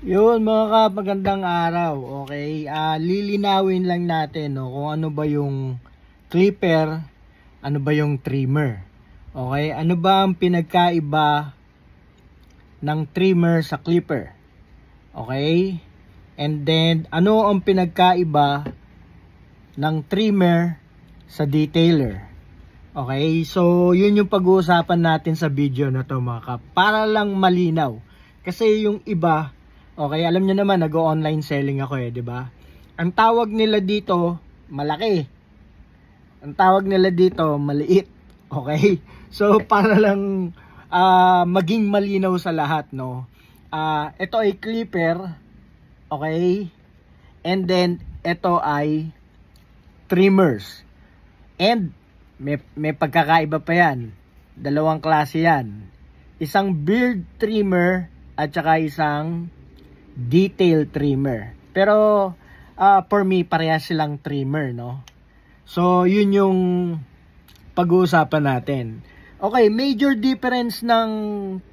Yun mga kap, magandang araw. Okay, lilinawin lang natin no, kung ano ba yung clipper, ano ba yung trimmer. Okay, ano ba ang pinagkaiba ng trimmer sa clipper? Okay, and then ano ang pinagkaiba ng trimmer sa detailer? Okay, so yun yung pag-uusapan natin sa video na to mga kap, para lang malinaw. Kasi yung iba, okay, alam niyo naman nag-online selling ako di ba? Ang tawag nila dito malaki. Ang tawag nila dito maliit. Okay? So para lang maging malinaw sa lahat, no. Ito ay clipper, okay? And then ito ay trimmers. And may pagkakaiba pa yan. Dalawang klase yan. Isang beard trimmer at saka isang detail trimmer. Pero for me, parehas silang trimmer, no? So, yun yung pag-uusapan natin. Okay, major difference ng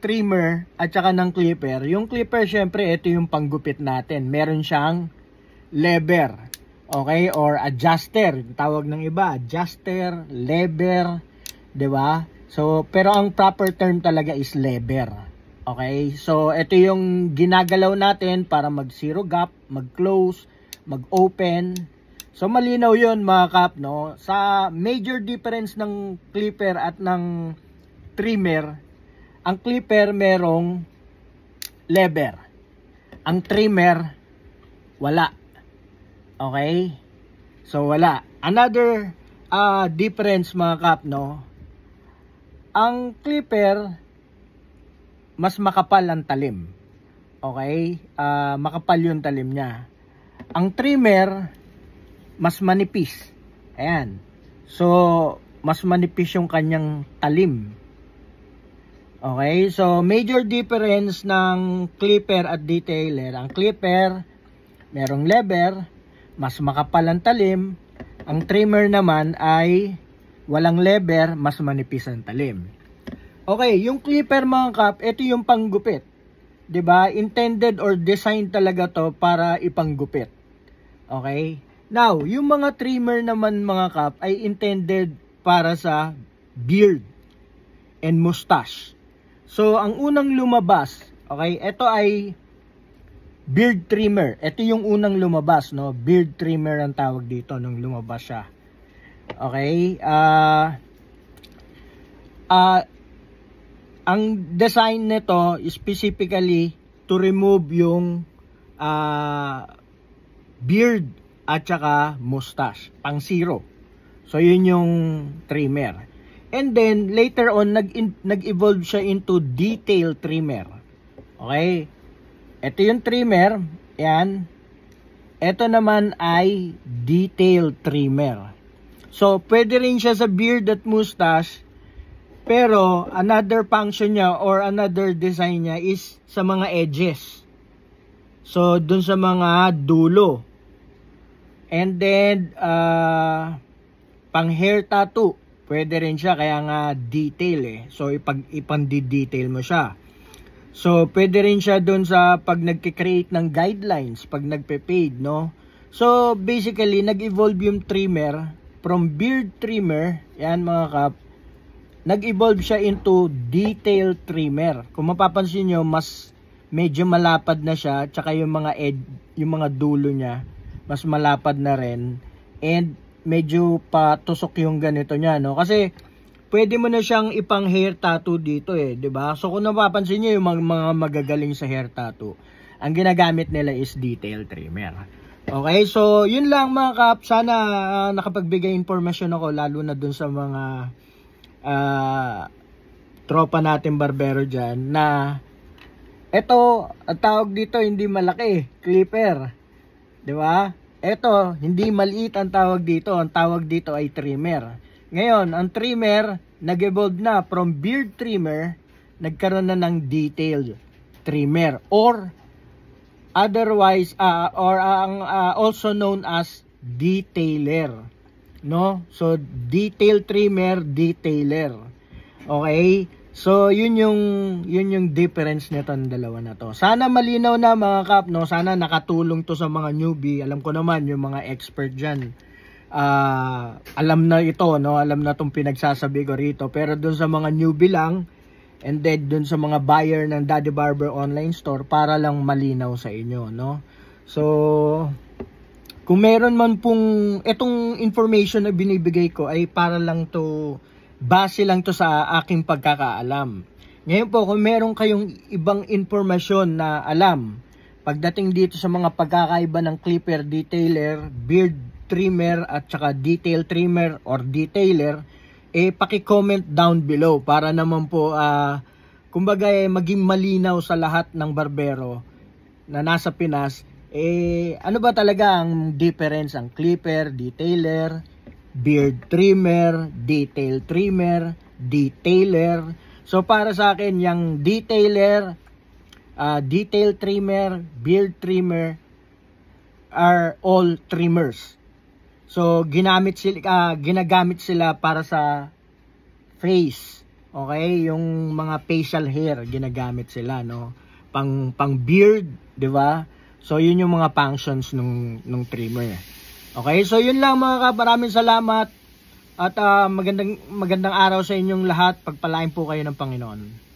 trimmer at saka ng clipper. Yung clipper, syempre, ito yung panggupit natin. Meron siyang lever. Okay, or adjuster, tawag ng iba, adjuster, lever, 'di ba? So, pero ang proper term talaga is lever. Okay? So, ito yung ginagalaw natin para mag-zero gap, mag-close, mag-open. So, malinaw 'yon mga kap, no? Sa major difference ng clipper at ng trimmer, ang clipper merong lever. Ang trimmer wala. Okay? So, wala. Another difference mga kap, no? Ang clipper, mas makapal ang talim. Okay? Makapal yung talim niya. Ang trimmer, mas manipis. Ayan. So, mas manipis yung kanyang talim. Okay? So, major difference ng clipper at detailer. Ang clipper, merong lever, mas makapal ang talim. Ang trimmer naman ay walang lever, mas manipis ang talim. Okay, yung clipper mga kap, ito yung panggupit. 'Di ba? Intended or designed talaga to para ipanggupit. Okay? Now, yung mga trimmer naman mga kap ay intended para sa beard and mustache. So, ang unang lumabas, okay, ito ay beard trimmer. Ito yung unang lumabas, no? Beard trimmer ang tawag dito nung lumabas siya. Okay? Ang design nito specifically to remove yung beard at saka mustache, pang zero. So, yun yung trimmer. And then, later on, nag-evolve siya into detail trimmer. Okay? Ito yung trimmer, yan. Ito naman ay detail trimmer. So, pwede rin siya sa beard at mustache, pero another function niya or another design niya is sa mga edges. So, dun sa mga dulo. And then, pang hair tattoo, pwede rin siya, kaya nga detail So, ipang-detail mo siya. So, pwede rin siya doon sa pag nagki-create ng guidelines, pag nagpe-paid, no? So, basically, nag-evolve yung trimmer from beard trimmer, yan mga kap, nag-evolve siya into detail trimmer. Kung mapapansin nyo, mas medyo malapad na siya, tsaka yung mga dulo niya, mas malapad na rin, and medyo patusok yung ganito niya, no? Kasi, pwede mo na siyang ipang hair tattoo dito 'di ba? So kung napapansin niyo yung mga magagaling sa hair tattoo, ang ginagamit nila is detail trimmer. Okay, so yun lang mga kap, sana nakapagbigay informasyon ako lalo na dun sa mga tropa natin barbero diyan na ito, ang tawag dito hindi malaki, clipper. 'Di ba? Ito, hindi maliit ang tawag dito ay trimmer. Ngayon, ang trimmer, nag-evolve na from beard trimmer, nagkaroon na ng detail trimmer or otherwise also known as detailer, no? So detail trimmer, detailer. Okay? So, yun yung difference nito ng dalawa na to. Sana malinaw na mga kap, no? Sana nakatulong to sa mga newbie. Alam ko naman, yung mga expert dyan, alam na ito, no? Alam na tong pinagsasabi ko rito. Pero dun sa mga newbie lang, and then dun sa mga buyer ng Daddy Barber online store, para lang malinaw sa inyo, no? So, kung meron man pong itong information na binibigay ko ay para lang to, base lang to sa aking pagkakaalam. Ngayon po, kung meron kayong ibang informasyon na alam pagdating dito sa mga pagkakaiba ng clipper detailer, beard trimmer at saka detail trimmer or detailer, paki-comment down below para naman po kumbaga maging malinaw sa lahat ng barbero na nasa Pinas ano ba talaga ang difference ang clipper, detailer, beard trimmer, detail trimmer, detailer. So para sa akin yung detailer, detail trimmer, beard trimmer are all trimmers. So ginagamit sila para sa face. Okay, yung mga facial hair ginagamit sila, no? Pang beard, 'di ba? So yun yung mga functions nung trimmer. Okay, so yun lang mga kap, maraming salamat at magandang araw sa inyong lahat. Pagpalain po kayo ng Panginoon.